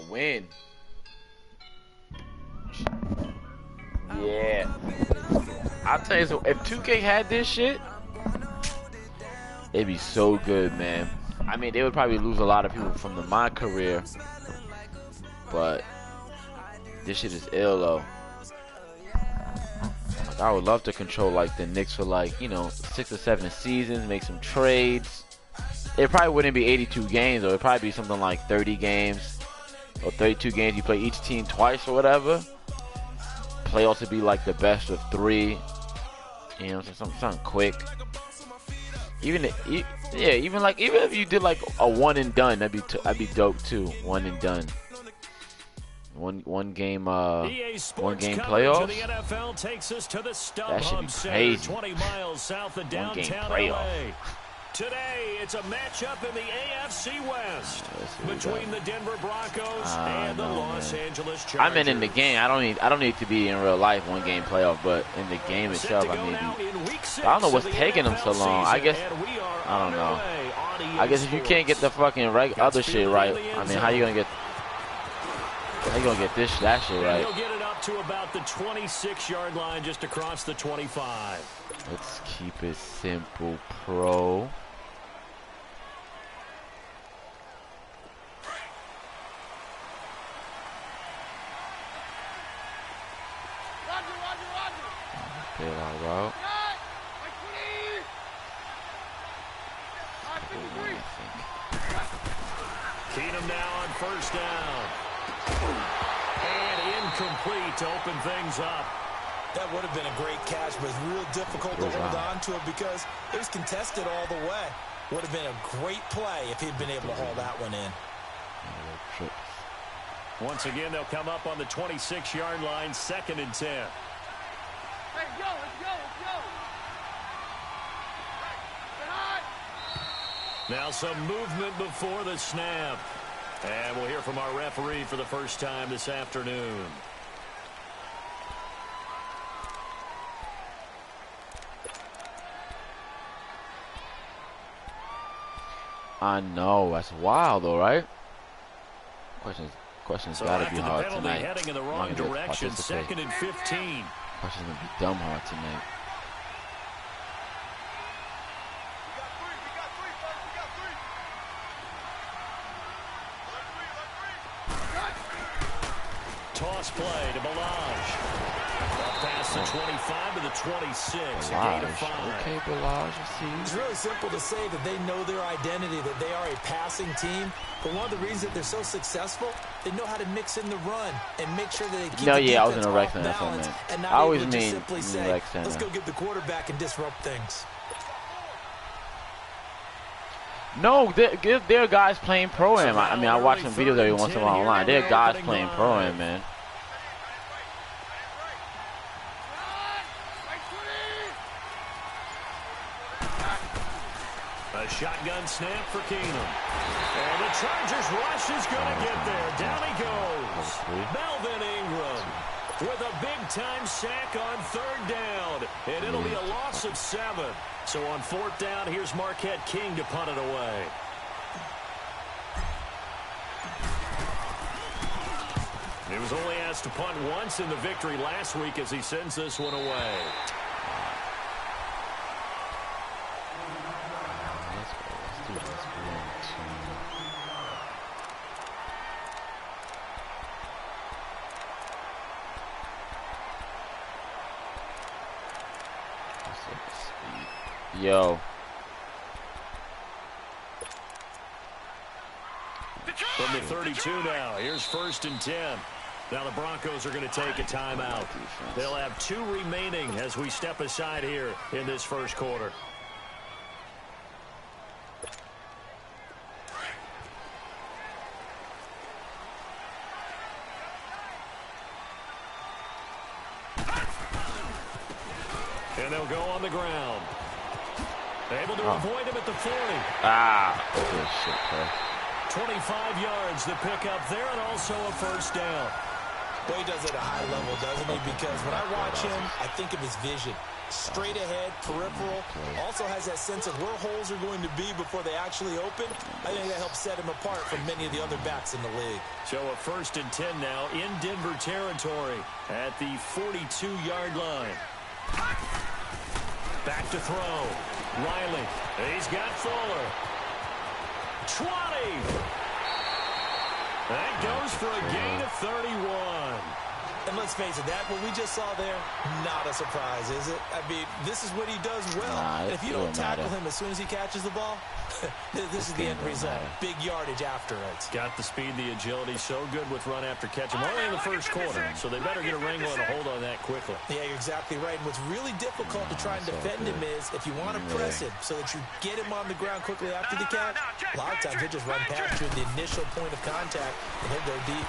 win. Yeah. I'll tell you, so if 2K had this shit, it'd be so good, man. I mean, they would probably lose a lot of people from my career, but this shit is ill, though. Like, I would love to control, like, the Knicks for, like, you know, 6 or 7 seasons, make some trades. It probably wouldn't be 82 games, or it'd probably be something like 30 games or 32 games. You play each team twice or whatever. Playoffs would be like the best of 3. You know, something quick. Even if you did like a one and done, that'd be dope too. One and done. One game playoffs. That should be crazy. 20 miles south of One game downtown playoff. LA. Today, it's a matchup in the AFC West between the Denver Broncos and the Los Angeles Chargers. I mean, in the game, I don't need to be in real life one game playoff, but in the game itself, I don't know what's taking them so long. I guess I don't know. I guess if you can't get the fucking other shit right, I mean, how you gonna get that shit right? He'll get it up to about the 26-yard line, just across the 25. Let's keep it simple, pro. Bail out route. Keenum now on first down. And incomplete to open things up. That would have been a great catch, but it's real difficult to hold on to it because it was contested all the way. Would have been a great play if he'd been able to haul that one in. Once again, they'll come up on the 26-yard line, 2nd and 10. Let's go. Now some movement before the snap. And we'll hear from our referee for the first time this afternoon. I know, that's wild though, right? Questions gotta be hard tonight. Heading in the wrong direction, 2nd and 15. Questions gonna be dumb hard tonight. Toss play to Balaj. Past the 25 to the 26. A gain of 5. Okay, Balaj, you see. It's really simple to say that they know their identity, that they are a passing team. But one of the reasons that they're so successful, they know how to mix in the run and make sure that they keep the defense I was in a Rex off balance and not I always able to mean simply say, Rex Center. let's go get the quarterback and disrupt things. No, there are guys playing Pro-Am. I mean, I watch some videos every once in a while online. There are guys playing Pro-Am, man. A shotgun snap for Keenum. And the Chargers rush is going to get there. Down he goes. Melvin Ingram with a big-time sack on 3rd down. And it'll be a loss of 7. So on 4th down, here's Marquette King to punt it away. He was only asked to punt once in the victory last week as he sends this one away. Yo. From the 32 now, here's 1st and 10. Now the Broncos are going to take a timeout. They'll have 2 remaining as we step aside here in this first quarter. And they'll go on the ground. Able to avoid him at the 40. Good shit, bro. 25 yards the pickup there, and also a 1st down. Well, he does it at a high level, doesn't he? Because when I watch him, I think of his vision. straight ahead, peripheral. Also has that sense of where holes are going to be before they actually open. I think that helps set him apart from many of the other backs in the league. So a 1st and 10 now in Denver territory at the 42-yard line. Back to throw. Riley. He's got Fuller. 20. That goes for a gain of 31. And let's face it, that what we just saw there, not a surprise, is it? I mean, this is what he does well. And if you don't tackle him as soon as he catches the ball, this is the end result. Big yardage after it. Got the speed, the agility, so good with run after catch. I'm only in the first quarter, so they better get a wrangle and a hold on that quickly. Yeah, you're exactly right. And what's really difficult to try and defend him is if you want to press him so that you get him on the ground quickly after the catch, a lot of times he'll just run past you at the initial point of contact, and he'll go deep.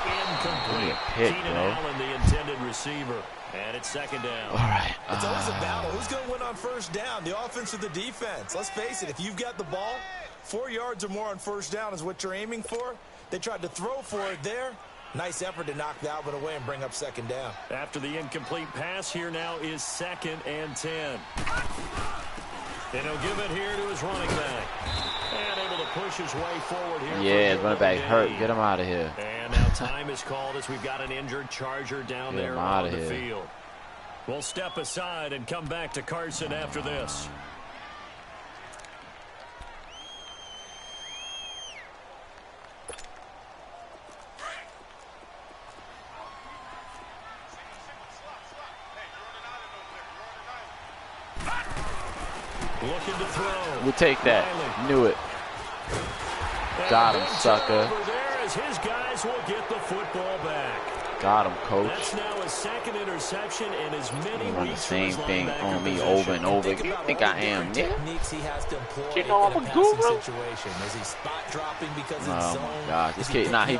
Incomplete. Keenan Allen, the intended receiver. And it's 2nd down. All right. It's always a battle. Who's going to win on 1st down? The offense or the defense? Let's face it. If you've got the ball, 4 yards or more on 1st down is what you're aiming for. They tried to throw for it there. Nice effort to knock that one away and bring up 2nd down. After the incomplete pass, here now is 2nd and 10. And he'll give it here to his running back. And able to push his way forward here. Yeah, his running back hurt. Get him out of here. And now time is called as we've got an injured Charger down there on the field. We'll step aside and come back to Carson after this. Looking to throw. We'll take that. Riley. Knew it. Got him, sucker. Over there as his guys will get the football back. Got him, coach. That's now his 2nd interception and as many run the same thing on me over and over. You think I am? Yeah. Techniques he has to employ You know I'm a guru. Situation. Is he spot dropping because it's Oh zone? my gosh, this kid. Nah, he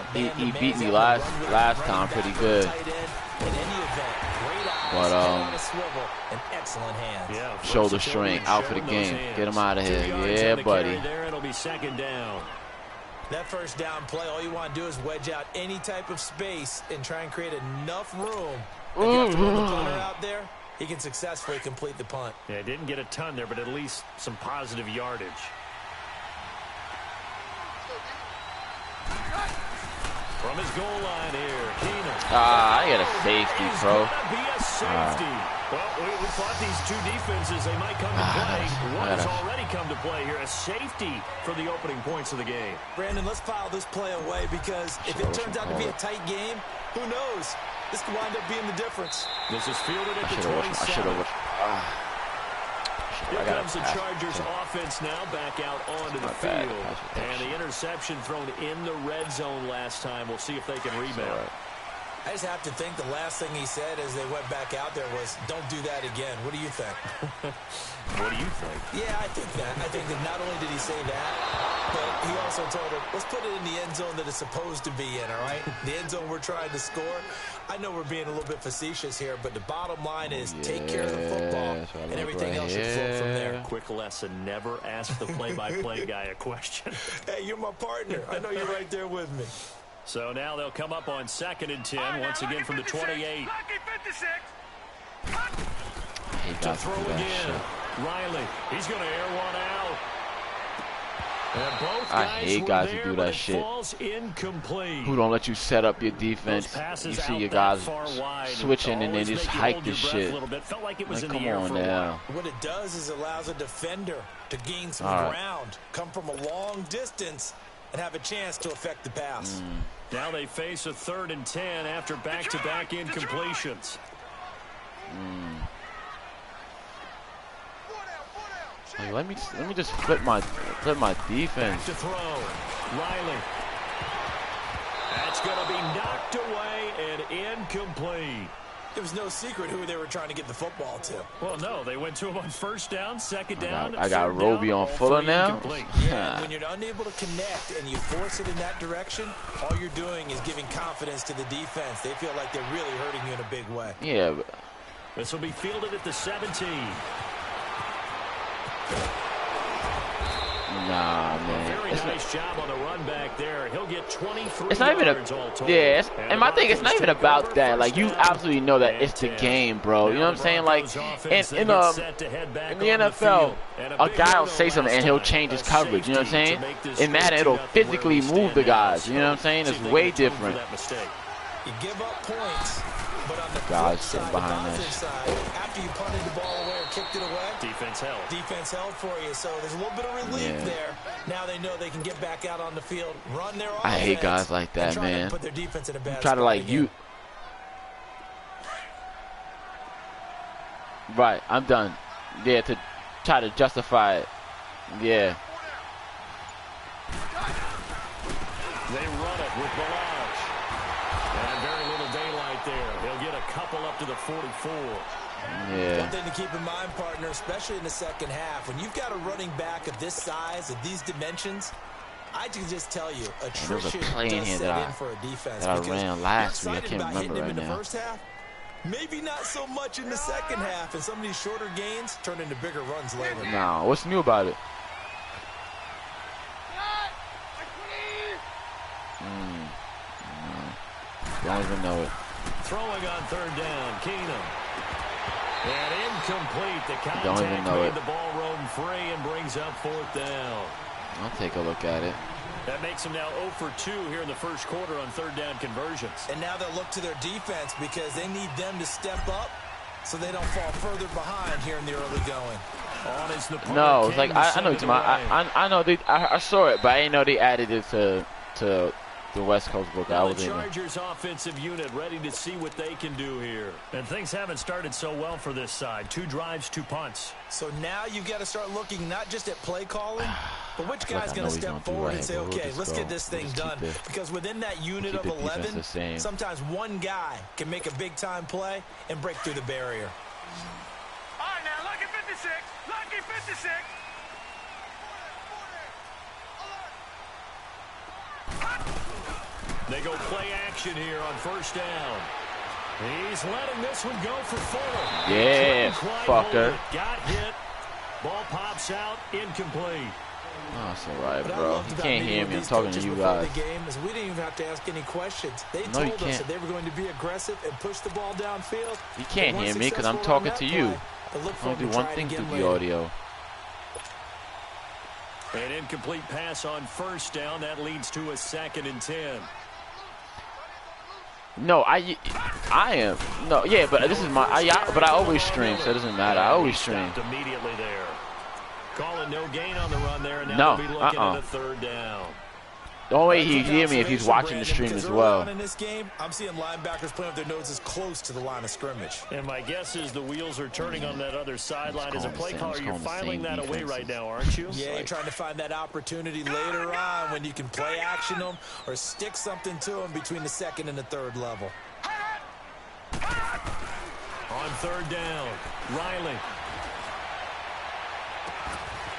beat me last time pretty good. In any event, great eyes, But on a swivel, and excellent hands. Yeah, shoulder strain, out for the game. Get him out of here. 2 yards Yeah, on the buddy. carry there, it'll be 2nd down. That 1st down play, all you want to do is wedge out any type of space and try and create enough room. If you have to run the punter out there, he can successfully complete the punt. Yeah, didn't get a ton there, but at least some positive yardage. From his goal line here, Keenan. I got a safety, bro. Be a safety. Well, we thought these two defenses, they might come to play. One has already come to play here, a safety for the opening points of the game. Brandon, let's file this play away because if it turns out to be a tight game, who knows? This could wind up being the difference. This is fielded at the 27. Here comes the Chargers offense now back out onto the field. And the interception thrown in the red zone last time. We'll see if they can rebound. I just have to think the last thing he said as they went back out there was, don't do that again. What do you think? What do you think? Yeah, I think that. I think that not only did he say that, but he also told him, let's put it in the end zone that it's supposed to be in, all right? The end zone we're trying to score. I know we're being a little bit facetious here, but the bottom line is take care of the football, and everything else should flow from there. Quick lesson, never ask the play-by-play guy a question. Hey, you're my partner. I know you're right there with me. So now they'll come up on 2nd and 10, once again from the 28. To throw again. Riley, he's going to air one out. And both I hate guys who do that shit. Incomplete. Who don't let you set up your defense. You see your guys switching and they just hike this shit. Like come on now. What it does is allows a defender to gain some ground, come from a long distance, and have a chance to affect the pass. Now they face a 3rd and 10 after back-to-back incompletions. Hey, let me just flip my defense. Back to throw. Riley. That's going to be knocked away and incomplete. It was no secret who they were trying to get the football to. Well, no, they went to him on 1st down, 2nd down. I got Roby on Fuller now. Yeah, when you're unable to connect and you force it in that direction, all you're doing is giving confidence to the defense. They feel like they're really hurting you in a big way. Yeah. But this will be fielded at the 17. Nah, man. Very nice job on the run back there. He'll get 23 it's not even yards all total. yeah, and my thing, it's not even about that. Like, you absolutely know that it's the game, bro. You know what I'm saying? Like, in the NFL, a guy will say something and he'll change his coverage. You know what I'm saying? In Madden, it'll physically move the guys. You know what I'm saying? It's way different. You give up points, but on the guys flip sitting side, behind the this. offensive side, after you punted the ball away or kicked it away, defense held for you. So there's a little bit of relief there. Now they know they can get back out on the field, run their offense. I hate guys like that, man. Put their defense in a bad Try to, like, again. Right, I'm done. Yeah, to try to justify it. Yeah. They run it with Balaj. And very little daylight there. They'll get a couple up to the 44. Yeah. One thing to keep in mind, partner, especially in the second half, when you've got a running back of this size, of these dimensions, I can just tell you, attrition does set in for a defense. That I ran last week. I can't remember right in the now. first half, maybe not so much in the second half, and some of these shorter gains turn into bigger runs later. No, what's new about it? Don't even know it. Throwing on third down, Keenum. And incomplete. The contact Don't even know made it. the ball roam free and brings up fourth down. I'll take a look at it. That makes them now 0 for 2 here in the first quarter on third down conversions. And now they'll look to their defense because they need them to step up so they don't fall further behind here in the early going. No, it's like I know it's I know I saw it, but I didn't know they added it to the West Coast book. Well, the Chargers offensive unit ready to see what they can do here. And things haven't started so well for this side. 2 drives, 2 punts. So now you've got to start looking not just at play calling, but which guy's going to step forward and say, okay, let's get this thing done. Because within that unit of 11, sometimes one guy can make a big-time play and break through the barrier. All right, now, lucky 56. Lucky 56. They go play action here on first down. He's letting this one go for Fuller. Yeah, fucker. Got hit. Ball pops out, incomplete. Oh, it's all right, bro. You can't hear me. I'm talking to you guys. The game is we didn't even have to ask any questions. They told us that they were going to be aggressive and push the ball downfield. You can't hear me because I'm talking to you. I'll do one thing through the audio. An incomplete pass on first down. That leads to a 2nd and 10. No, I am. No, yeah, but this is my. But I always stream, so it doesn't matter. I always stream. Immediately there. Calling no gain on the run there, and now they'll be looking at a third down. The only way he'd hear me if he's watching the stream as well. In this game, I'm seeing linebackers playing with their noses close to the line of scrimmage. And my guess is the wheels are turning on that other sideline. As a play caller, you're filing that away right now, aren't you? Yeah, you're trying to find that opportunity later on when you can play action them or stick something to them between the 2nd and the 3rd level. On third down, Riley.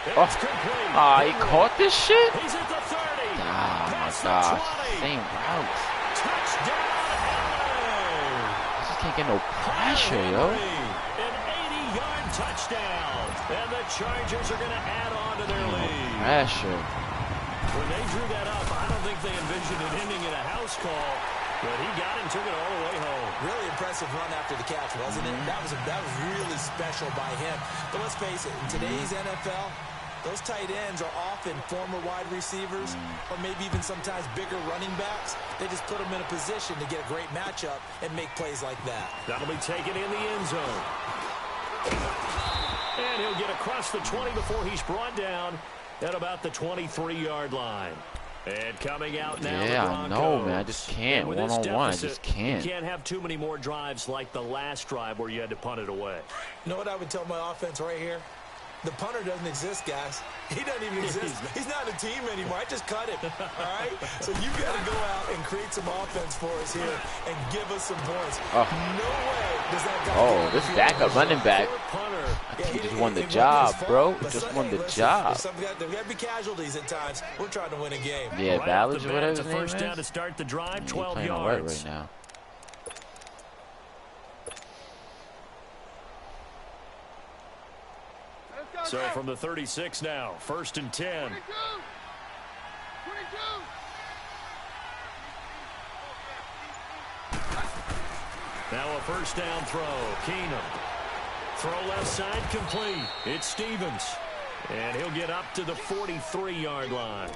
He caught this shit? He's at the 30. Oh, my gosh. Same route. Touchdown, LA. I just can't get no pressure, yo. An 80-yard touchdown. And the Chargers are going to add on to their lead. Pressure. When they drew that up, I don't think they envisioned it ending in a house call. But he got it and took it all the way home. Really impressive run after the catch, wasn't it? That was really special by him. But let's face it, in today's NFL, those tight ends are often former wide receivers or maybe even sometimes bigger running backs. They just put them in a position to get a great matchup and make plays like that. That'll be taken in the end zone. And he'll get across the 20 before he's brought down at about the 23-yard line. And coming out now, yeah, I know, man. I just can't. One-on-one, I just can't. You can't have too many more drives like the last drive where you had to punt it away. You know what I would tell my offense right here? The punter doesn't exist, guys. He doesn't even exist. He's not a team anymore. I just cut him, all right? So you've got to go out and create some offense for us here and give us some points. No way does that guy this backup running back. He just won the job, bro. Just won the job. There got to be casualties at times. We're trying to win a game. Yeah, Ballage or whatever his name is. First down to start the drive, 12 yards. Right now. So from the 36 now, 1st and 10. 22. Now a first down throw. Keenum. Throw left side complete. It's Stevens. And he'll get up to the 43-yard line.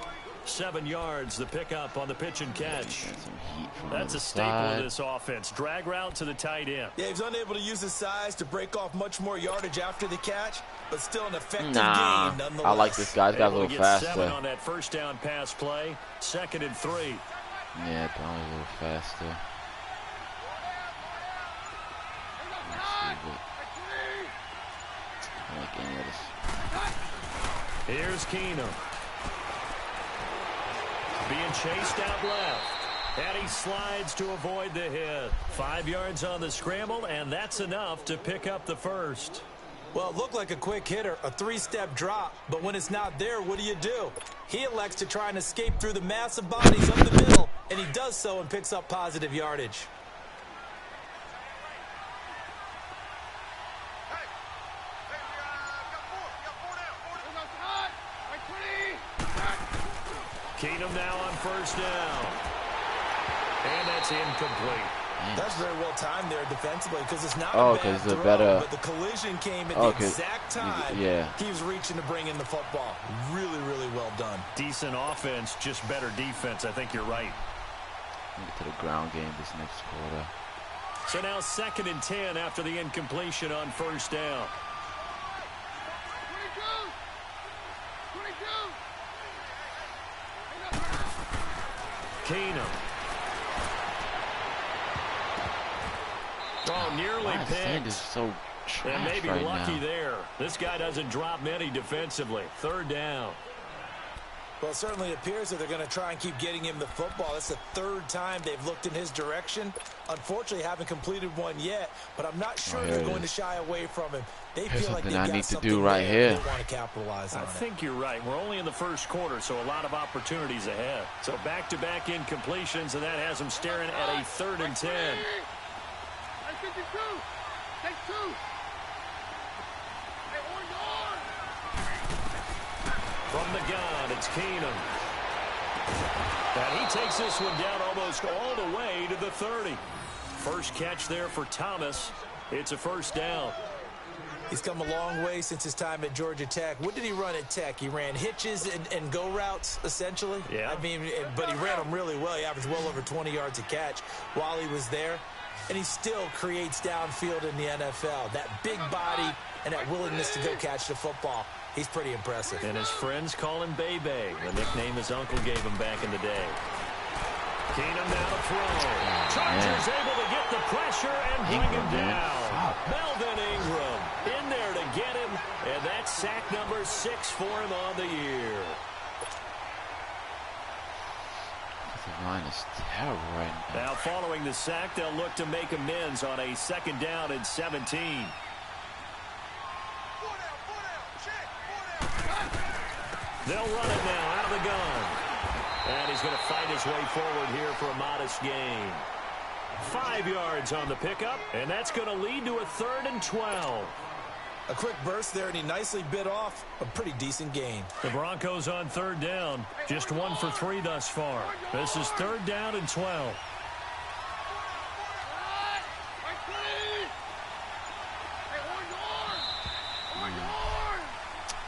7 yards, the pickup on the pitch and catch. That's a staple of this offense. Drag route to the tight end. Yeah, he's unable to use his size to break off much more yardage after the catch, but still an effective game nonetheless. I like this guy. He's got a little faster. 7 on that first down pass play. 2nd and 3. Yeah, but only a little faster. I don't like any of this. Here's Keenum. Being chased out left. And he slides to avoid the hit. 5 yards on the scramble, and that's enough to pick up the first. Well, it looked like a quick hitter, a 3-step drop, but when it's not there, what do? He elects to try and escape through the massive bodies up the middle, and he does so and picks up positive yardage. Keenum now on first down. And that's incomplete. That's very well timed there defensively because it's not a bad throw, but the collision came at the exact time he was reaching to bring in the football. Really, really well done. Decent offense, just better defense. I think you're right. Get to the ground game this next quarter. So now 2nd and 10 after the incompletion on first down. 22. Keenum. Oh, nearly picked. Is so trash and maybe right lucky now. there. This guy doesn't drop many defensively. 3rd down. Well, it certainly appears that they're going to try and keep getting him the football. That's the 3rd time they've looked in his direction. Unfortunately, haven't completed one yet, but I'm not sure they're going to shy away from him. They feel like they've got something do right here. They want to capitalize on. I think you're right. We're only in the first quarter, so a lot of opportunities ahead. So back-to-back incompletions, and that has them staring at a 3rd and 10. 52. Take 2. From the gun, it's Keenum. And he takes this one down almost all the way to the 30. First catch there for Thomas. It's a first down. He's come a long way since his time at Georgia Tech. What did he run at Tech? He ran hitches and go routes, essentially. Yeah. I mean, but he ran them really well. He averaged well over 20 yards a catch while he was there. And he still creates downfield in the NFL. That big body and that willingness to go catch the football. He's pretty impressive. And his friends call him Bebe, the nickname his uncle gave him back in the day. Keenum now to throw. Chargers able to get the pressure and bring him down. Melvin Ingram in there to get him, and that's sack number 6 for him on the year. The line is terrible right now. Now following the sack, they'll look to make amends on a 2nd down and 17. They'll run it now out of the gun. And he's going to fight his way forward here for a modest gain. 5 yards on the pickup, and that's going to lead to a 3rd and 12. A quick burst there, and he nicely bit off a pretty decent gain. The Broncos on 3rd down. Just 1 for 3 thus far. This is 3rd down and 12.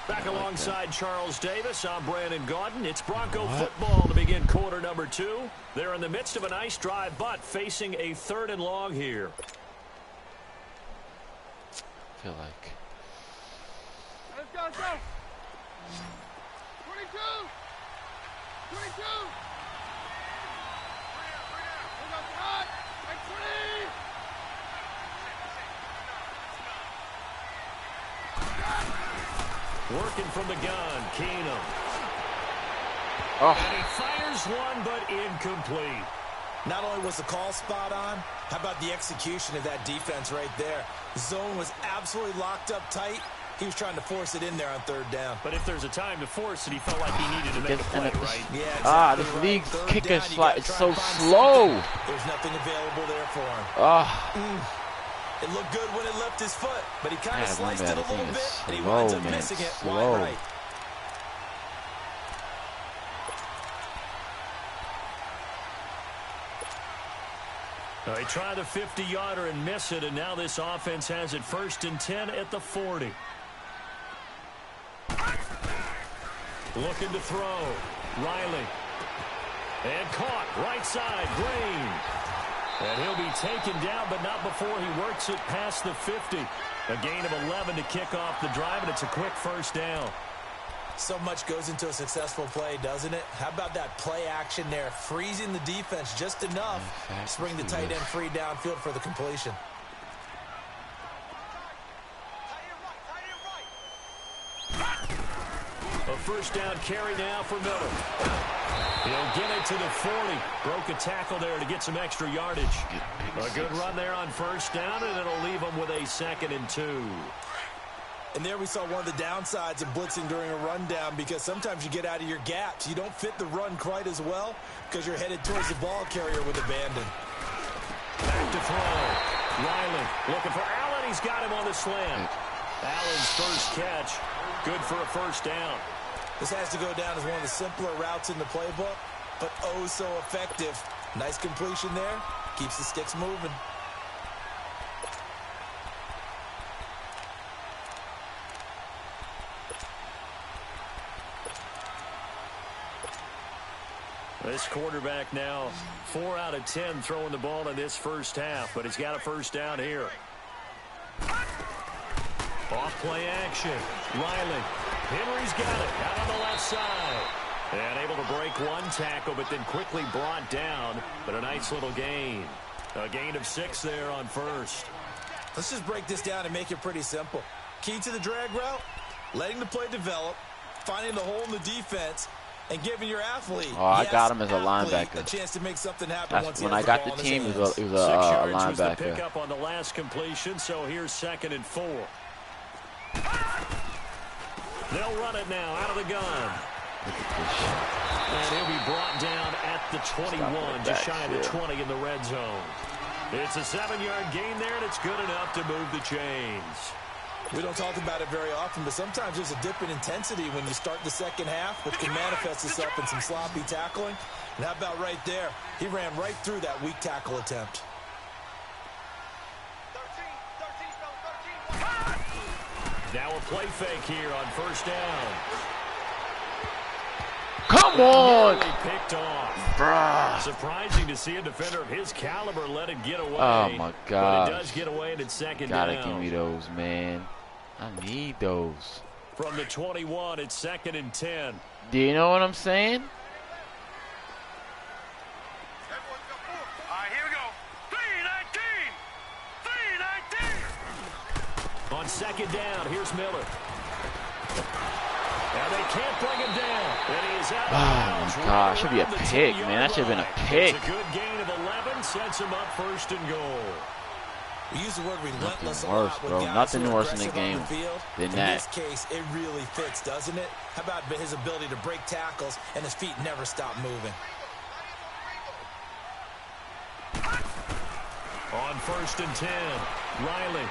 Back alongside Charles Davis, I'm Brandon Gaudin. It's Bronco football to begin quarter number 2. They're in the midst of a nice drive, but facing a 3rd and long here. I feel like. Let's go, let's go. 22. 22. Working from the gun, Keenum. Oh. And he fires one, but incomplete. Not only was the call spot on, how about the execution of that defense right there? The zone was absolutely locked up tight. He was trying to force it in there on 3rd down. But if there's a time to force it, he felt like he needed to make a play, right? Yeah, exactly. This league's kicker slide is so slow. There's nothing available there for him. It looked good when it left his foot, but he kind of sliced it a little bit, and he slow, winds up man, missing it slow. wide right. He tried a 50-yarder and miss it, and now this offense has it 1st and 10 at the 40. Looking to throw. Riley. And caught. Right side. Green. And he'll be taken down, but not before he works it past the 50. A gain of 11 to kick off the drive, and it's a quick 1st down. So much goes into a successful play, doesn't it? How about that play action there? Freezing the defense just enough to bring the tight end free downfield for the completion. A 1st down carry now for Miller. He'll get it to the 40. Broke a tackle there to get some extra yardage. A good run there on 1st down, and it'll leave him with a 2nd and 2. And there we saw one of the downsides of blitzing during a rundown, because sometimes you get out of your gaps. You don't fit the run quite as well because you're headed towards the ball carrier with abandon. Back to throw. Riley looking for Allen. He's got him on the slant. Allen's first catch. Good for a 1st down. This has to go down as one of the simpler routes in the playbook, but oh so effective. Nice completion there. Keeps the sticks moving. This quarterback now 4 out of 10 throwing the ball in this 1st half, but he's got a 1st down here. Off play action. Riley. Henry's got it out on the left side. And able to break one tackle, but then quickly brought down. But a nice little gain. A gain of 6 there on 1st. Let's just break this down and make it pretty simple. Key to the drag route, letting the play develop, finding the hole in the defense, and giving your athlete, I got him as a linebacker. A chance to make something happen. Once when I got the team, it was a 6 yards linebacker. Was the pickup on the last completion, so here's 2nd and 4. They'll run it now out of the gun. And he'll be brought down at the 21, just shy of the 20 in the red zone. It's a 7-yard gain there, and it's good enough to move the chains. We don't talk about it very often, but sometimes there's a dip in intensity when you start the 2nd half, which can manifest itself in some sloppy tackling. And how about right there? He ran right through that weak tackle attempt. Now a play fake here on 1st down. Come on! Nearly picked off. Bruh. Surprising to see a defender of his caliber let it get away. Oh my God! But it does get away, and it's 2nd Gotta down. give me those, man. I need those. From the 21, it's 2nd and 10. Do you know what I'm saying? All right, here we go. 3-19. 3-19. On 2nd down, here's Miller. Now they can't bring him down. And he is out of bounds. Oh my gosh, should be a pick, man. That should have been a pick. It's a good gain of 11, sets him up 1st and goal. We use the word relentless Nothing worse, bro. Nothing worse in the game than that. In this case, it really fits, doesn't it? How about his ability to break tackles and his feet never stop moving? On 1st and 10, Riley.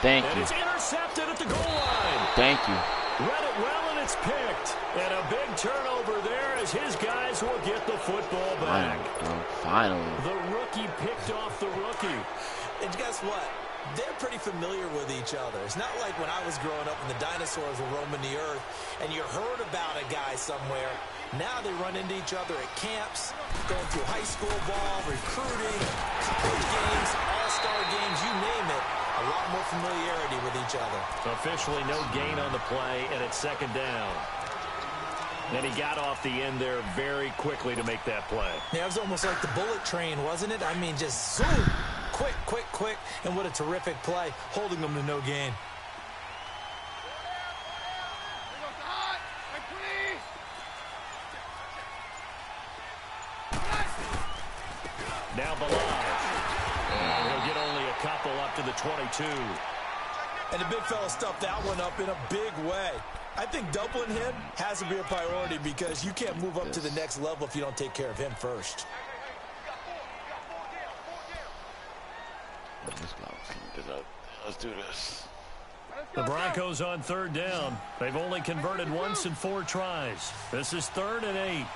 Thank And you. it's intercepted at the goal line. Thank you. Read it well, and it's picked. And a big turnover there as his guys will get the football back. Finally. The rookie picked off the rookie. And guess what? They're pretty familiar with each other. It's not like when I was growing up and the dinosaurs were roaming the earth and you heard about a guy somewhere. Now they run into each other at camps, going through high school ball, recruiting, college games, all-star games, you name it. A lot more familiarity with each other. Officially no gain on the play, and it's 2nd down. Then he got off the end there very quickly to make that play. Yeah, it was almost like the bullet train, wasn't it? I mean, just zoom. Quick, quick, quick. And what a terrific play, holding them to no gain. Now Balaj. And he'll get only a couple up to the 22. And the big fella stuffed that one up in a big way. I think doubling him has to be a priority because you can't move up to the next level if you don't take care of him first. Let's do this. The Broncos on third down. They've only converted once in 4 tries. This is 3rd and 8.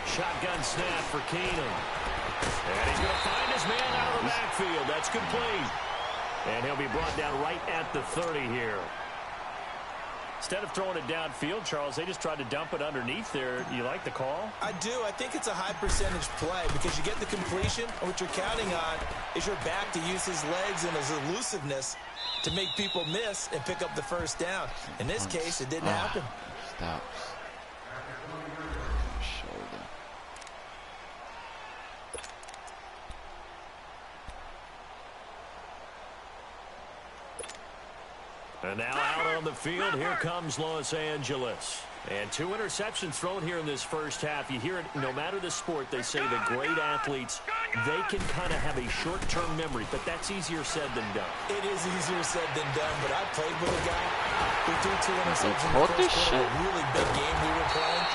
Shotgun snap for Keenum. And he's going to find his man out of the backfield. That's complete. And he'll be brought down right at the 30 here. Instead of throwing it downfield, Charles, they just tried to dump it underneath there. You like the call? I do. I think it's a high percentage play because you get the completion, and what you're counting on is your back to use his legs and his elusiveness to make people miss and pick up the first down. In this case, it didn't happen. Stop. And now out on the field, here comes Los Angeles. And 2 interceptions thrown here in this first half. You hear it, no matter the sport, they say the great athletes, they can kind of have a short-term memory, but that's easier said than done. It is easier said than done, but I played with a guy who threw 2 interceptions in the first quarter. A really big game we were playing.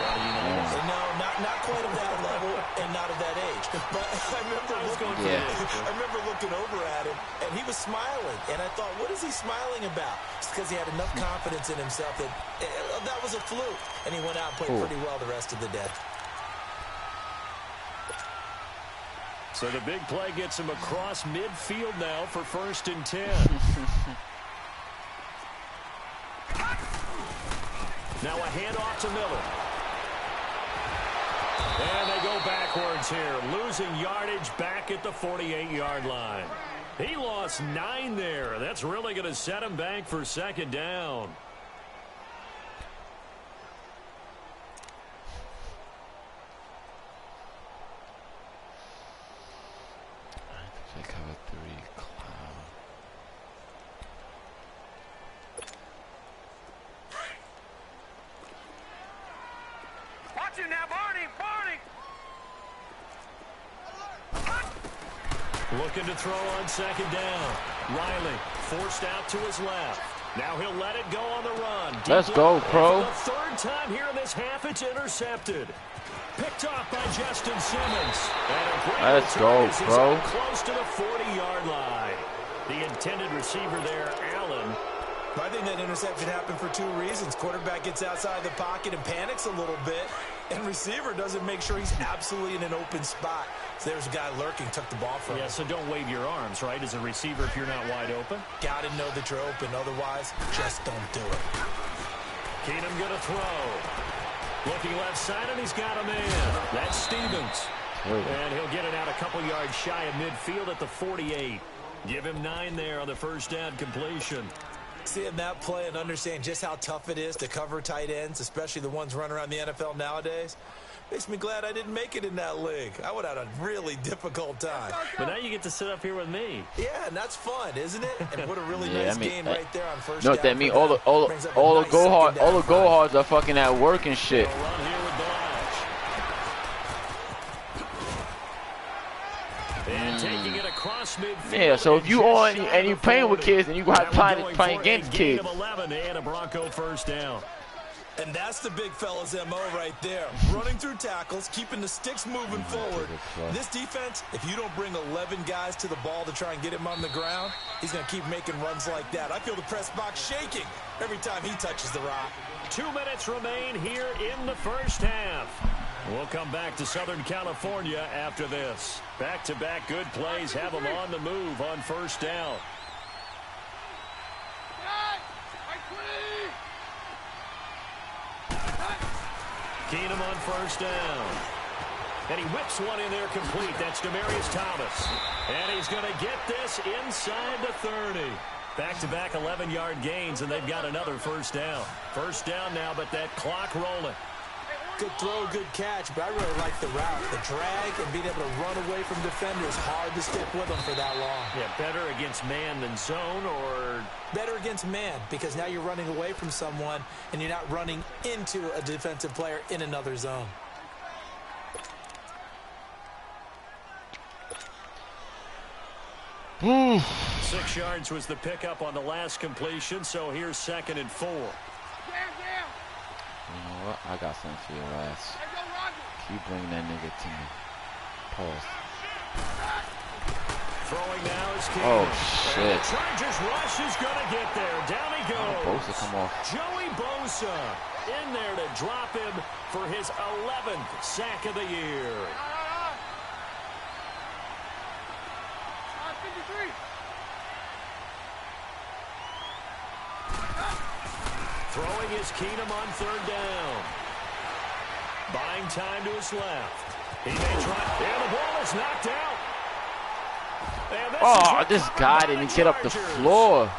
No, not quite of that level and not of that age. But I remember looking over at him, and he was smiling. And I thought, what is he smiling about? It's because he had enough confidence in himself that that was a fluke. And he went out and played pretty well the rest of the day. So the big play gets him across midfield now for 1st and 10. Now a handoff to Miller. And they go backwards here, losing yardage back at the 48-yard line. He lost 9 there. That's really going to set him back for 2nd down. They cover 3 cloud. Watch him now, Barney! Looking to throw on 2nd down. Riley forced out to his left. Now he'll let it go on the run. Let's go, Pro. For the 3rd time here in this half, it's intercepted. Picked off by Justin Simmons. Let's go, Pro. Close to the 40-yard line. The intended receiver there, Allen. I think that interception happened for 2 reasons. Quarterback gets outside the pocket and panics a little bit, and receiver doesn't make sure he's absolutely in an open spot. So there's a guy lurking, took the ball from him. Yeah, so don't wave your arms, right, as a receiver if you're not wide open. Got to know that you're open. Otherwise, just don't do it. Keenum going to throw. Looking left side, and he's got a man. That's Stevens. And he'll get it out a couple yards shy of midfield at the 48. Give him 9 there on the 1st down completion. Seeing that play and understand just how tough it is to cover tight ends, especially the ones running around the NFL nowadays, makes me glad I didn't make it in that league. I would have had a really difficult time. But now you get to sit up here with me. Yeah, and that's fun, isn't it? And what a really nice game right there on 1st down. You know what that means? All the go hards are fucking at work and shit. And taking it across midfield. Yeah, so if you on and you playing with kids and you got playing against kids. 11 and a Bronco 1st down. And that's the big fella's MO right there. Running through tackles, keeping the sticks moving forward. This defense, if you don't bring 11 guys to the ball to try and get him on the ground, he's going to keep making runs like that. I feel the press box shaking every time he touches the rock. 2 minutes remain here in the 1st half. We'll come back to Southern California after this. Back-to-back good plays have them on the move on 1st down. Keenum on 1st down. And he whips one in there complete. That's Demaryius Thomas. And he's going to get this inside the 30. Back-to-back 11-yard gains, and they've got another 1st down. 1st down now, but that clock rolling. Good throw, good catch, but I really like the route. The drag and being able to run away from defenders, hard to stick with them for that long. Yeah, better against man than zone, or? Better against man, because now you're running away from someone, and you're not running into a defensive player in another zone. Ooh. 6 yards was the pickup on the last completion, so here's 2nd and 4. You know what? I got something for your ass. Keep bringing that nigga to me. Pause. Throwing now is King. Oh, shit. The Chargers rush is going to get there. Down he goes. Bosa come off. Joey Bosa in there to drop him for his 11th sack of the year. 53. Throwing is Keenum on third down. Buying time to his left. He may try. And the ball is knocked out. Oh, this guy didn't get up the floor.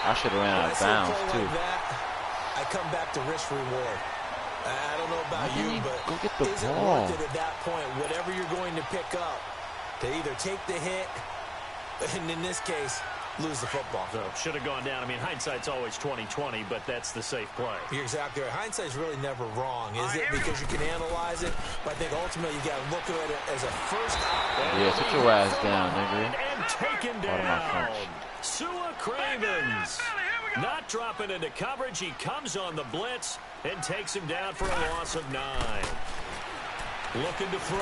I should have ran out of bounds, too. Like that, I come back to risk reward. I don't know about you, but go get the is it ball. worth it at that point? Whatever you're going to pick up, to either take the hit, and in this case, lose the football. So should have gone down. I mean, hindsight's always 20/20, but that's the safe play. You're exactly right. Hindsight's really never wrong, is it? Because you can analyze it, but I think ultimately you got to look at it as a first option. Yeah, sit your ass down, nigga. And taken down. Sua Cravens not dropping into coverage. He comes on the blitz and takes him down for a loss of 9. Looking to throw.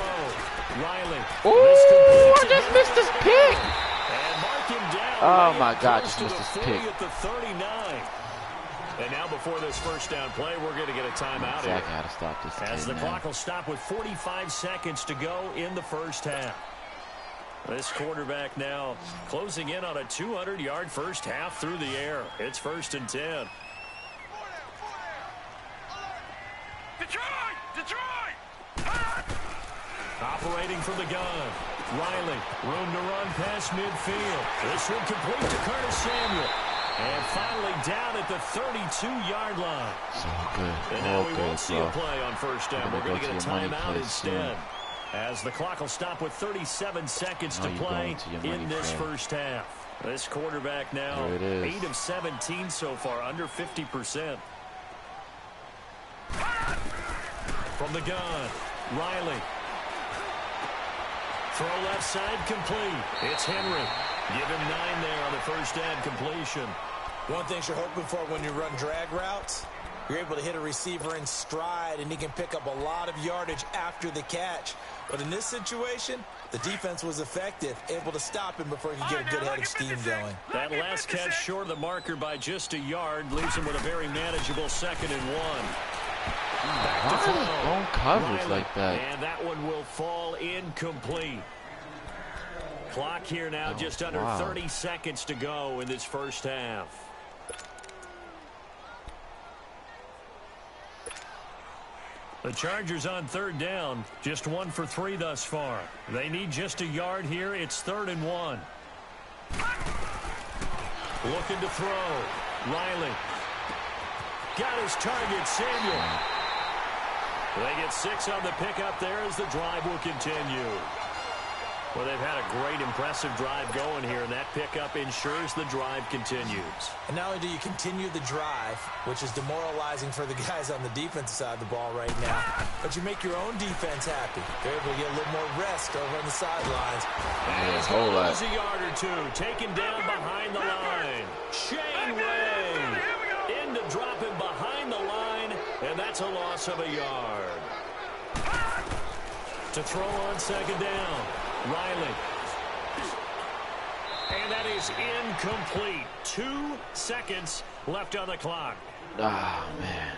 Riley. Ooh, I just missed this pick. And mark him down. Oh, my God, just missed this pick. At the 39. And now before this first down play, we're going to get a timeout here. Exactly how to stop this As the clock will stop with 45 seconds to go in the first half. This quarterback now closing in on a 200-yard first half through the air. It's 1st and 10. Detroit! Operating from the gun. Riley, room to run past midfield. This one complete to Curtis Samuel. And finally down at the 32-yard line. So good. And now we won't see a play on first down. We're going to get a timeout instead. As the clock will stop with 37 seconds to play in this first half. This quarterback now 8 of 17 so far, under 50%. From the gun, Riley. Throw left side complete. It's Henry. Give him 9 there on the first down completion. One thing you're hoping for when you run drag routes, you're able to hit a receiver in stride, and he can pick up a lot of yardage after the catch. But in this situation, the defense was effective, able to stop him before he could get a good head of steam going. That last catch short of the marker by just a yard leaves him with a very manageable 2nd and 1. Back to throw. Long coverage like that. And that one will fall incomplete. Clock here now just under 30 seconds to go in this first half. The Chargers on 3rd down, just 1 for 3 thus far. They need just a yard here. It's 3rd and 1. Looking to throw. Riley. Got his target, Samuel. They get 6 on the pickup there as the drive will continue. Well, they've had a great, impressive drive going here, and that pickup ensures the drive continues. And not only do you continue the drive, which is demoralizing for the guys on the defensive side of the ball right now, but you make your own defense happy. They're able to get a little more rest over on the sidelines. And he's going to lose a yard or 2, taken down behind the line. Shane Ray in to drop him behind the line, and that's a loss of a yard. To throw on 2nd down. Riley. And that is incomplete. 2 seconds left on the clock. Ah, man.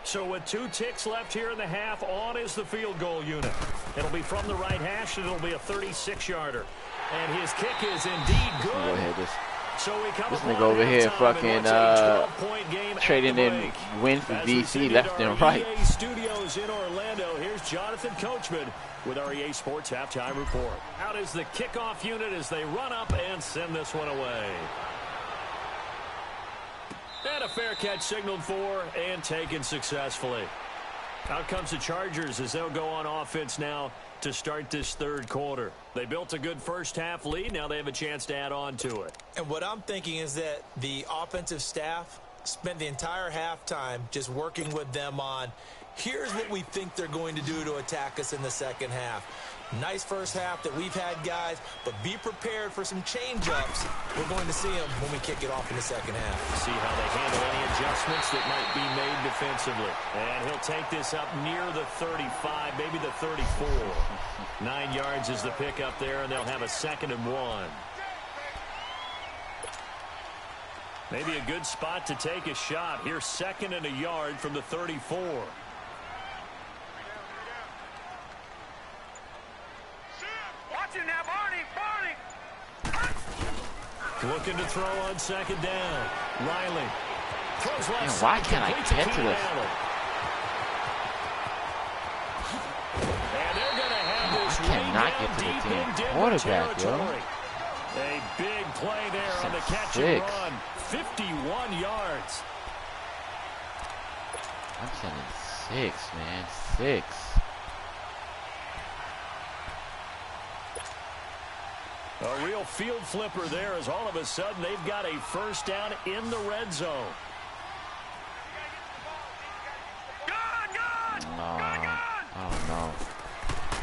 So with 2 ticks left here in the half, on is the field goal unit. It'll be from the right hash, and it'll be a 36-yarder. And his kick is indeed good. Go ahead, So we come this nigga over here fucking trading in wins for DC left and right. EA Studios in Orlando. Here's Jonathan Coachman with our EA Sports Halftime Report. Out is the kickoff unit as they run up and send this one away. And a fair catch signaled for and taken successfully. Out comes the Chargers as they'll go on offense now to start this 3rd quarter. They built a good first half lead. Now they have a chance to add on to it. And what I'm thinking is that the offensive staff spent the entire halftime just working with them on Here's what we think they're going to do to attack us in the second half. Nice first half that we've had, guys, but be prepared for some change-ups. We're going to see them when we kick it off in the second half. See how they handle any adjustments that might be made defensively. And he'll take this up near the 35, maybe the 34. 9 yards is the pickup there, and they'll have a 2nd and 1. Maybe a good spot to take a shot. Here's 2nd and a yard from the 34. Watch it now, Barney. Looking to throw on 2nd down. Riley throws left. Man, why can't I get to this? And they're going to have this cannot get to the damn quarterback, yo. A big play there on the catch and run. 51 yards. I'm sending 6, man. 6. A real field flipper there as all of a sudden they've got a first down in the red zone. I don't know.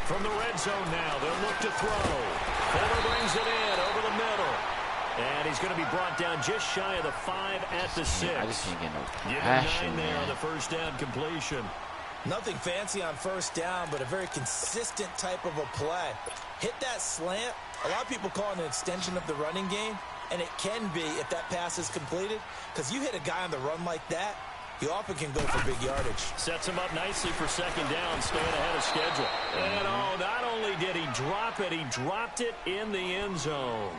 From the red zone now, they'll look to throw. Fuller brings it in over the middle. And he's going to be brought down just shy of the 5 at the 6. I just can't get no Give him passion, 9 there on man. the first down completion. Nothing fancy on first down, but a very consistent type of a play. Hit that slant. A lot of people call it an extension of the running game, and it can be if that pass is completed, because you hit a guy on the run like that, you often can go for big yardage. Sets him up nicely for 2nd down, staying ahead of schedule. And not only did he drop it, he dropped it in the end zone.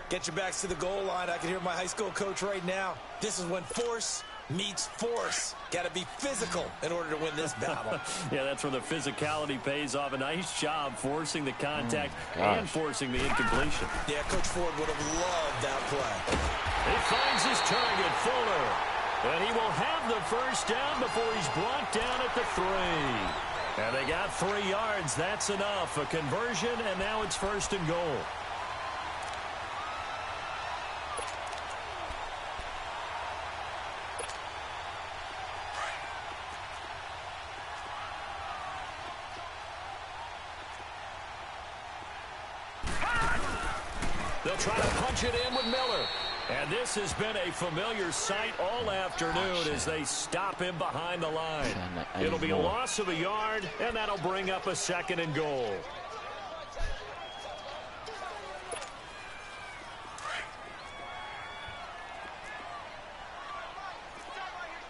Get your backs to the goal line. I can hear my high school coach right now. This is when force meets force. Got to be physical in order to win this battle. Yeah, that's where the physicality pays off. A nice job forcing the contact and forcing the incompletion. Yeah, Coach Ford would have loved that play. He finds his target, Fuller. And he will have the first down before he's brought down at the 3. And they got 3 yards. That's enough. A conversion, and now it's 1st and goal. They'll try to punch it in with Miller. And this has been a familiar sight all afternoon as they stop him behind the line. It'll be a loss of a yard, and that'll bring up a 2nd and goal.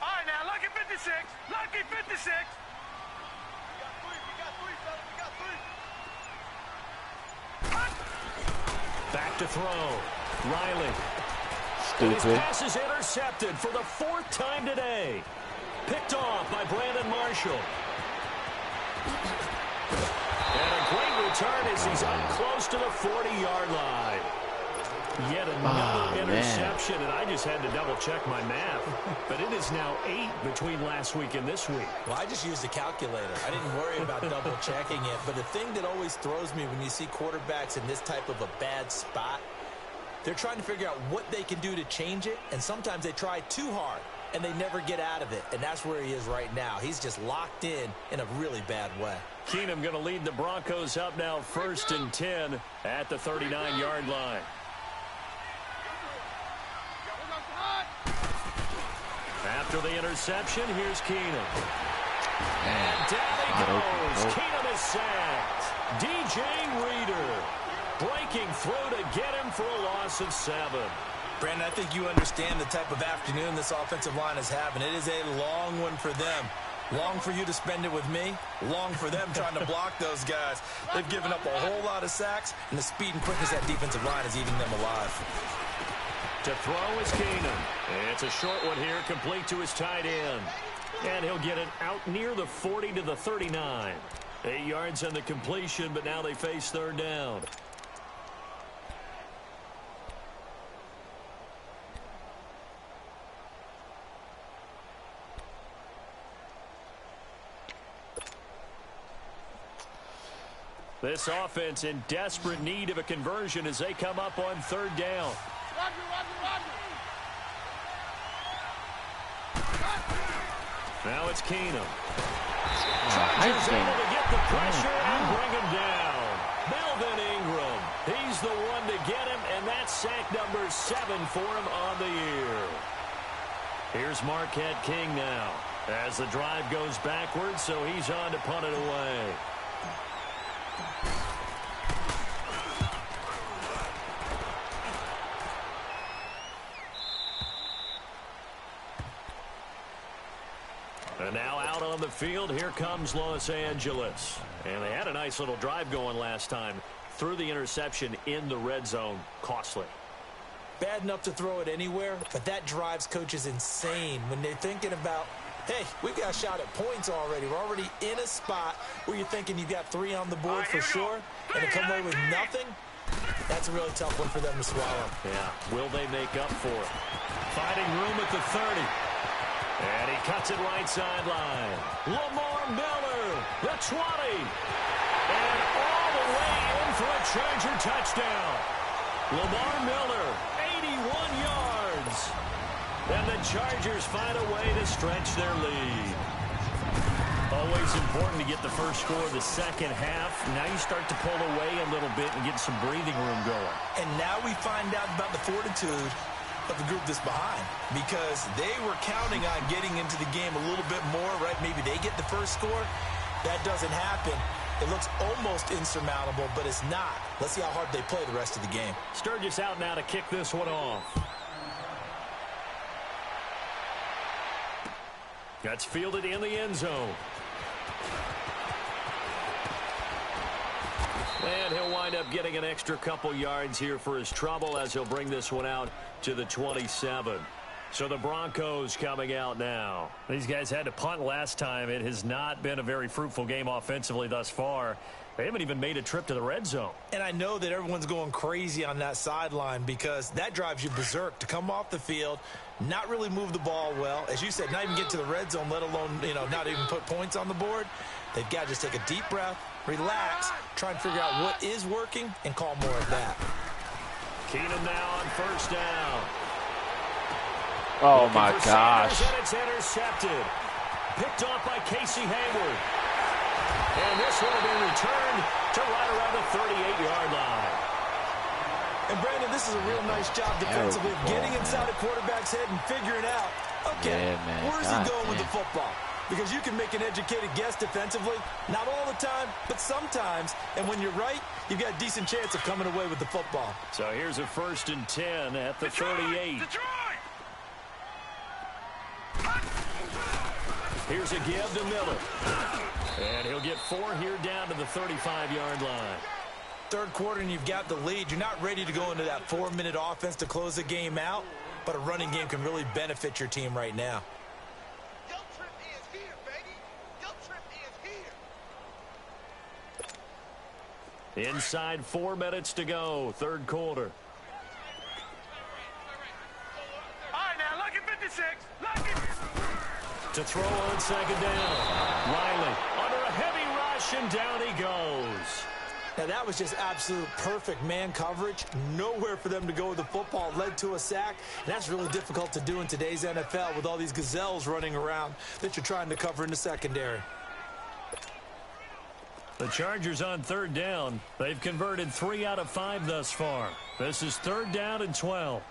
All right, now, lucky 56. Lucky 56. Back to throw. Riley. Stupid. His pass is intercepted for the 4th time today. Picked off by Brandon Marshall. And a great return as he's up close to the 40-yard line. Yet another interception, and I just had to double-check my math. But it is now 8 between last week and this week. Well, I just used a calculator. I didn't worry about double-checking it. But the thing that always throws me when you see quarterbacks in this type of a bad spot, they're trying to figure out what they can do to change it, and sometimes they try too hard, and they never get out of it. And that's where he is right now. He's just locked in a really bad way. Keenum going to lead the Broncos up now 1st and 10 at the 39-yard line. After the interception, here's Keenum. And down he goes. Keenum is sacked. DJ Reader breaking through to get him for a loss of 7. Brandon, I think you understand the type of afternoon this offensive line is having. It is a long one for them. Long for you to spend it with me. Long for them trying to block those guys. They've given up a whole lot of sacks, and the speed and quickness of that defensive line is eating them alive. To throw is Keenum. It's a short one here, complete to his tight end. And he'll get it out near the 40 to the 39. 8 yards on the completion, but now they face 3rd down. This offense in desperate need of a conversion as they come up on 3rd down. Now it's Keenum. Nice Able game. to get the pressure and bring him down. Melvin Ingram. He's the one to get him, and that's sack number 7 for him on the year. Here's Marquette King now as the drive goes backwards, so he's on to punt it away. And now out on the field, here comes Los Angeles. And they had a nice little drive going last time. Threw the interception in the red zone. Costly. Bad enough to throw it anywhere, but that drives coaches insane when they're thinking about, hey, we've got a shot at points already. We're already in a spot where you're thinking you've got 3 on the board for sure, and to come away with nothing, that's a really tough one for them to swallow. Yeah, will they make up for it? Finding room at the 30. And he cuts it right sideline. Lamar Miller, the 20. And all the way in for a Charger touchdown. Lamar Miller, 81 yards. And the Chargers find a way to stretch their lead. Always important to get the first score of the second half. Now you start to pull away a little bit and get some breathing room going. And now we find out about the fortitude of the group that's behind, because they were counting on getting into the game a little bit more, right? Maybe they get the first score. That doesn't happen. It looks almost insurmountable, but it's not. Let's see how hard they play the rest of the game. Sturgis out now to kick this one off. That's fielded in the end zone. And he'll wind up getting an extra couple yards here for his trouble as he'll bring this one out to the 27. So the Broncos coming out now. These guys had to punt last time. It has not been a very fruitful game offensively thus far. They haven't even made a trip to the red zone. And I know that everyone's going crazy on that sideline because that drives you berserk to come off the field, not really move the ball well. As you said, not even get to the red zone, let alone, not even put points on the board. They've got to just take a deep breath, relax, try and figure out what is working, and call more of that. Keenum now on first down. Oh, my gosh. And it's intercepted. Picked off by Casey Hayward. And this one will be returned to right around the 38-yard line. And, Brandon, this is a real nice job defensively of getting inside a quarterback's head and figuring out, okay, where's he going with the football? Because you can make an educated guess defensively, not all the time, but sometimes. And when you're right, you've got a decent chance of coming away with the football. So here's a 1st and 10 at the 38. Here's a give to Miller. And he'll get 4 here down to the 35-yard line. Third quarter and you've got the lead. You're not ready to go into that 4-minute offense to close the game out, but a running game can really benefit your team right now. Inside 4 minutes to go, third quarter. All right, now, look at 56. Look at... To throw on second down. Riley under a heavy rush, and down he goes. Now, that was just absolute perfect man coverage. Nowhere for them to go with the football. Led to a sack. And that's really difficult to do in today's NFL with all these gazelles running around that you're trying to cover in the secondary. The Chargers on third down. They've converted 3 out of 5 thus far. This is 3rd down and 12.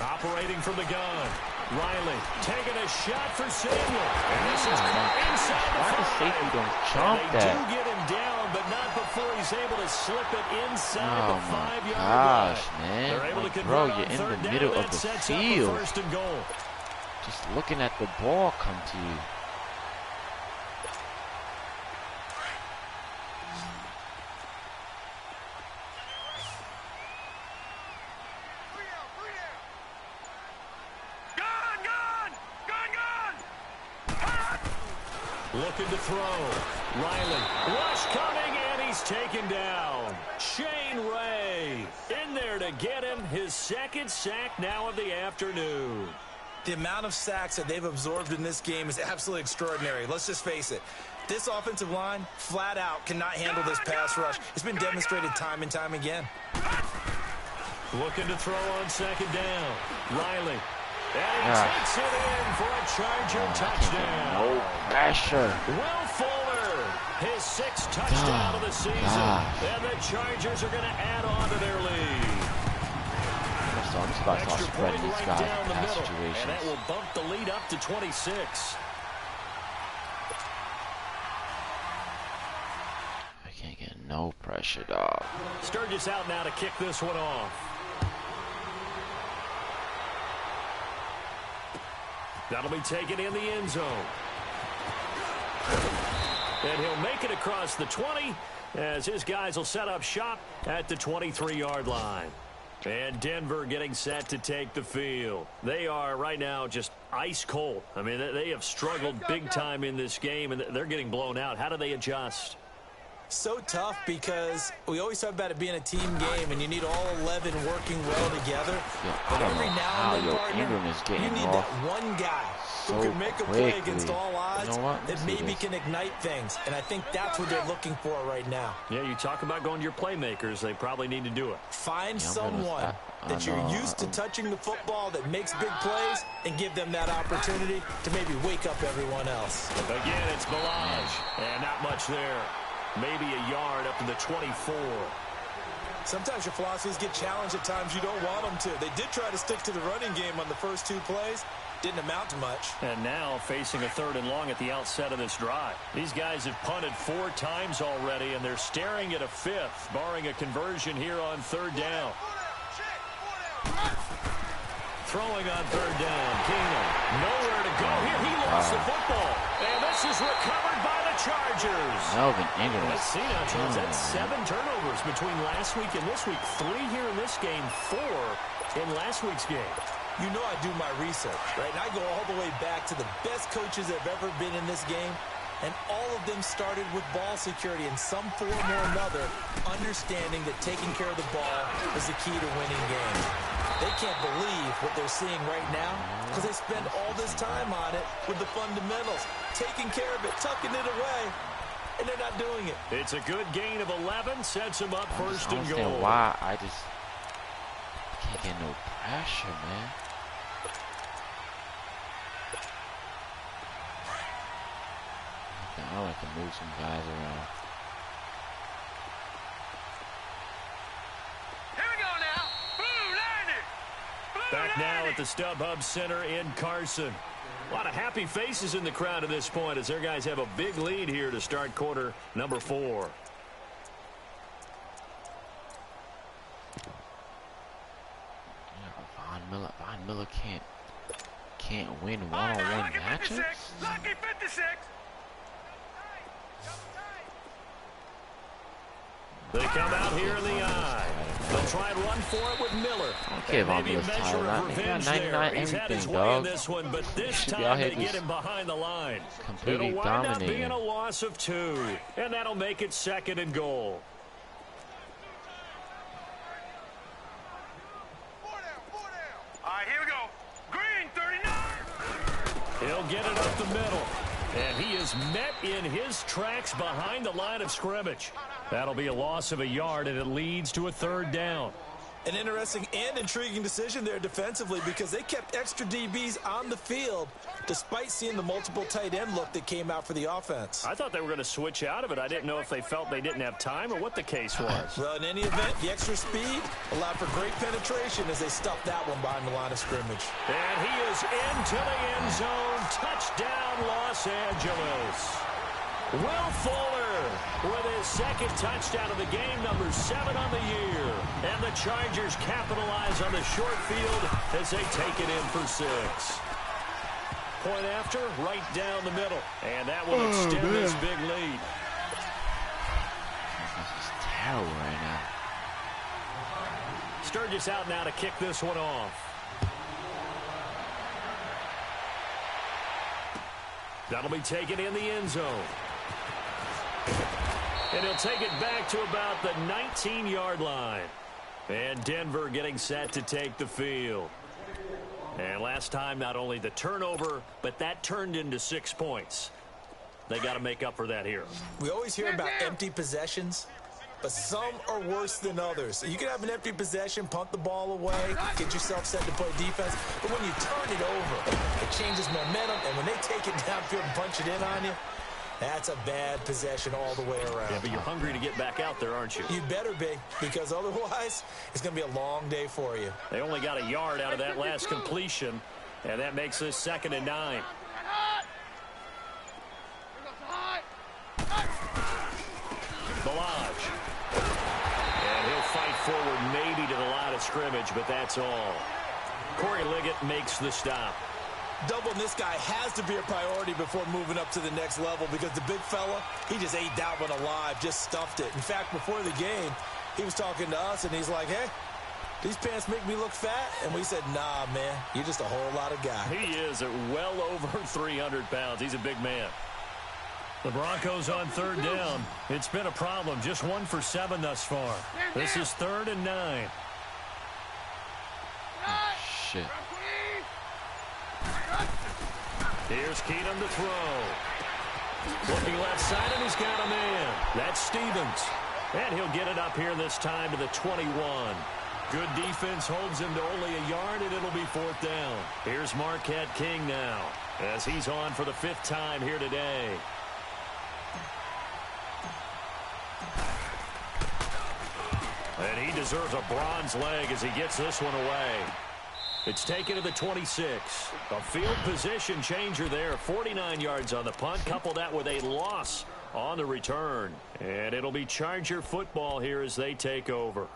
Operating from the gun. Riley taking a shot for Samuel. And this is inside the 5. Why does safety don't jump they that? do get him down, but not before he's able to slip it inside the 5-yard gosh, line. man. They're able to Like, convert bro, on you're in third the down. middle That of the sets up a field. 1st and goal. Just looking at the ball come to you. Looking to throw. Riley. Rush coming, and he's taken down. Shane Ray in there to get him. His 2nd sack now of the afternoon. The amount of sacks that they've absorbed in this game is absolutely extraordinary. Let's just face it. This offensive line, flat out, cannot handle this pass rush. It's been demonstrated time and time again. Looking to throw on second down. Riley And he takes it in for a Charger touchdown. No pressure. Will Fuller, his 6th touchdown of the season. And the Chargers are going to add on to their lead. I'm just about to start Extra spreading point these right guys down in the pass middle. situations. And that will bump the lead up to 26. I can't get no pressure, dog. Sturgis out now to kick this one off. That'll be taken in the end zone. And he'll make it across the 20 as his guys will set up shop at the 23-yard line. And Denver getting set to take the field. They are right now just ice cold. I mean, they have struggled big time in this game, and they're getting blown out. How do they adjust? So tough because we always talk about it being a team game, and you need all 11 working well together. But every now and then, partner, you need that one guy who can make a play against all odds that maybe can ignite things. And I think that's what they're looking for right now. Yeah, you talk about going to your playmakers. They probably need to do it. Find someone that you're used to touching the football that makes big plays and give them that opportunity to maybe wake up everyone else. Again, it's Balaj, and not much there. Maybe a yard up to the 24. Sometimes your philosophies get challenged at times you don't want them to. They did try to stick to the running game on the first 2 plays. Didn't amount to much. And now facing a 3rd and long at the outset of this drive. These guys have punted 4 times already, and they're staring at a 5th, barring a conversion here on 3rd down. Throwing on 3rd down. Keenum, nowhere to go here. He lost the football. And this is recovered by the Chargers. Melvin Ingram. Let's see now, Charles. That's 7 turnovers between last week and this week. 3 here in this game, 4 in last week's game. You know I do my research, right? And I go all the way back to the best coaches that have ever been in this game. And all of them started with ball security in some form or another, understanding that taking care of the ball is the key to winning games. They can't believe what they're seeing right now because they spend all this time on it with the fundamentals, taking care of it, tucking it away, and they're not doing it. It's a good gain of 11, sets them up 1st and goal. I don't understand why I just can't get no pressure, man. I like to move some guys around. Here we go now. Blue landed. Back now at the StubHub Center in Carson. A lot of happy faces in the crowd at this point as their guys have a big lead here to start quarter number 4. Von Miller can't win one-on-one matches. Lucky 56. They come out here in the eye. They'll try and run for it with Miller. Okay, Von Miller's tired. He got 99 everything, dog. This one, but this time they get him behind the line. Completely It'll wind dominating. up being a loss of 2, and that'll make it 2nd and goal. All right, here we go. Green, 39. He'll get it up the middle. And he is met in his tracks behind the line of scrimmage. That'll be a loss of a yard, and it leads to a 3rd down. An interesting and intriguing decision there defensively because they kept extra DBs on the field despite seeing the multiple tight end look that came out for the offense. I thought they were going to switch out of it. I didn't know if they felt they didn't have time or what the case was. Well, in any event, the extra speed allowed for great penetration as they stuffed that one behind the line of scrimmage. And he is into the end zone. Touchdown, Los Angeles. Will Fuller with his 2nd touchdown of the game, number 7 on the year. And the Chargers capitalize on the short field as they take it in for 6. Point after, right down the middle. And that will extend this big lead. This is terrible right now. Sturgis out now to kick this one off. That'll be taken in the end zone. And he'll take it back to about the 19-yard line. And Denver getting set to take the field. And last time, not only the turnover, but that turned into 6 points. They got to make up for that here. We always hear about empty possessions, but some are worse than others. You can have an empty possession, punt the ball away, get yourself set to play defense, but when you turn it over, it changes momentum, and when they take it downfield and punch it in on you, that's a bad possession all the way around. Yeah, but you're hungry to get back out there, aren't you? You better be, because otherwise, it's going to be a long day for you. They only got a yard out of that last completion, and that makes this 2nd and 9. Balaj. And he'll fight forward maybe to the line of scrimmage, but that's all. Corey Liggett makes the stop. Doubling this guy has to be a priority before moving up to the next level, because the big fella, he just ate that one alive, just stuffed it. In fact, before the game, he was talking to us, and he's like, hey, these pants make me look fat? And we said, nah, man, you're just a whole lot of guy. He is at well over 300 pounds. He's a big man. The Broncos on 3rd down. It's been a problem. Just 1 for 7 thus far. This is 3rd and 9. Shit. Here's Keenum to throw. Looking left side, and he's got a man. That's Stevens. And he'll get it up here this time to the 21. Good defense holds him to only a yard, and it'll be 4th down. Here's Marquette King now, as he's on for the 5th time here today. And he deserves a bronze leg as he gets this one away. It's taken to the 26. A field position changer there. 49 yards on the punt. Couple that with a loss on the return. And it'll be Charger football here as they take over.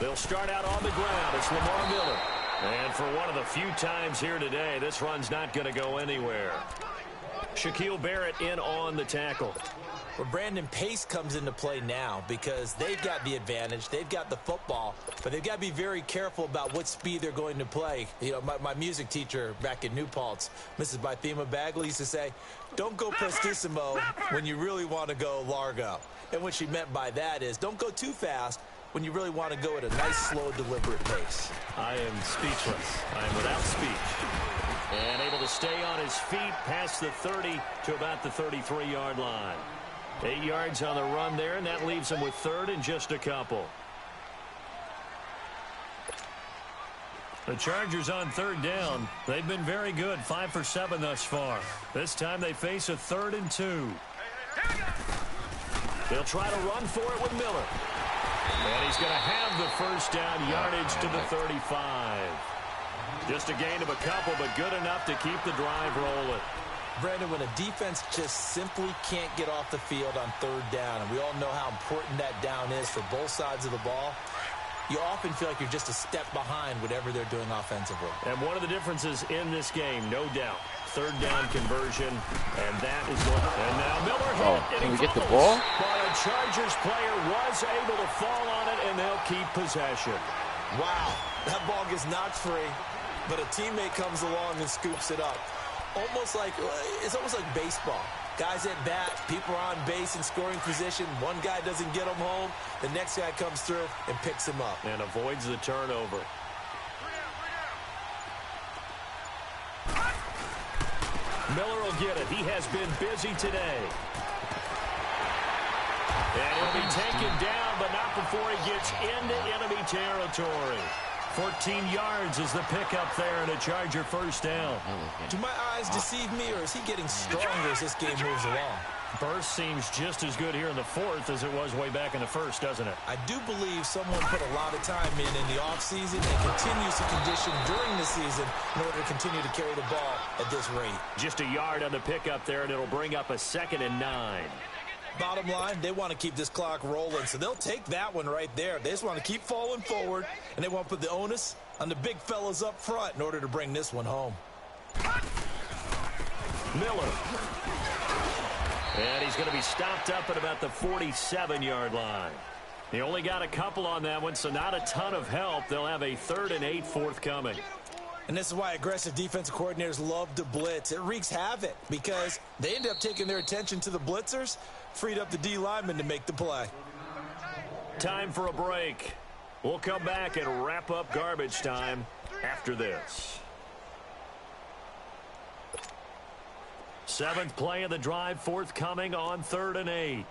They'll start out on the ground. It's Lamar Miller. And for one of the few times here today, this run's not going to go anywhere. Shaquille Barrett in on the tackle. Well, Brandon, pace comes into play now because they've got the advantage. They've got the football, but they've got to be very careful about what speed they're going to play. You know, my music teacher back in New Paltz, Mrs. Bythema Bagley, used to say, don't go prestissimo when you really want to go largo. And what she meant by that is don't go too fast when you really want to go at a nice, slow, deliberate pace. I am speechless. I am without speech. And able to stay on his feet past the 30 to about the 33-yard line. 8 yards on the run there, and that leaves him with 3rd and just a couple. The Chargers on 3rd down. They've been very good, 5 for 7 thus far. This time they face a 3rd and 2. They'll try to run for it with Miller. And he's going to have the 1st down, yardage to the 35. Just a gain of a couple, but good enough to keep the drive rolling. Brandon, when a defense just simply can't get off the field on 3rd down, and we all know how important that down is for both sides of the ball, you often feel like you're just a step behind whatever they're doing offensively. And one of the differences in this game, no doubt, 3rd down conversion, and that is what. And now Miller hit, and can we he get the fumbles. ball? But a Chargers player was able to fall on it, and they'll keep possession. Wow, that ball gets knocked free, but a teammate comes along and scoops it up. It's almost like baseball. Guys at bat, people are on base in scoring position. One guy doesn't get them home. The next guy comes through and picks him up. And avoids the turnover. Miller will get it. He has been busy today. And he'll be taken down, but not before he gets into enemy territory. 14 yards is the pickup there, and a Charger 1st down. Do my eyes deceive me, or is he getting stronger as this game moves along? Burst seems just as good here in the 4th as it was way back in the 1st, doesn't it? I do believe someone put a lot of time in the offseason and continues to condition during the season in order to continue to carry the ball at this rate. Just a yard on the pickup there, and it'll bring up a 2nd and 9. Bottom line, they want to keep this clock rolling, so they'll take that one right there. They just want to keep falling forward, and they want to put the onus on the big fellas up front in order to bring this one home. Miller. And he's going to be stopped up at about the 47-yard line. He only got a couple on that one, so not a ton of help. They'll have a 3rd and 8 forthcoming. And this is why aggressive defensive coordinators love to blitz. It wreaks havoc because they end up taking their attention to the blitzers, freed up the D lineman to make the play. Time for a break. We'll come back and wrap up garbage time after this. 7th play of the drive forthcoming on 3rd and 8.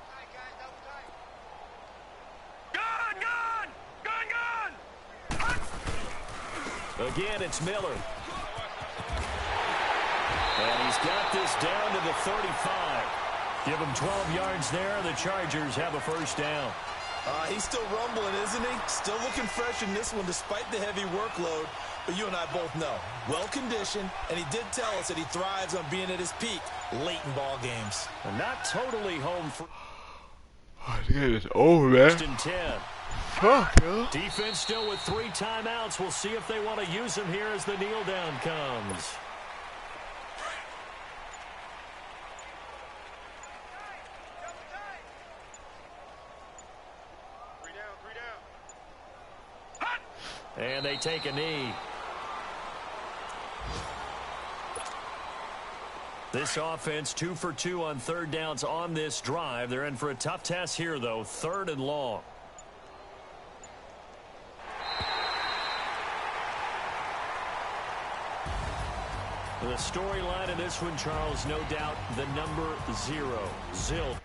Again, it's Miller. And he's got this down to the 35. Give him 12 yards there. The Chargers have a first down. He's still rumbling, isn't he? Still looking fresh in this one despite the heavy workload. But you and I both know, well-conditioned, and he did tell us that he thrives on being at his peak late in ball games. And not totally home for... It's over, man. 1st and 10. Fuck, yo. Defense still with 3 timeouts. We'll see if they want to use them here as the kneel down comes. And they take a knee. This offense 2 for 2 on 3rd downs on this drive. They're in for a tough test here, though. 3rd and long. The storyline in this one, Charles, no doubt the number 0, Zilch.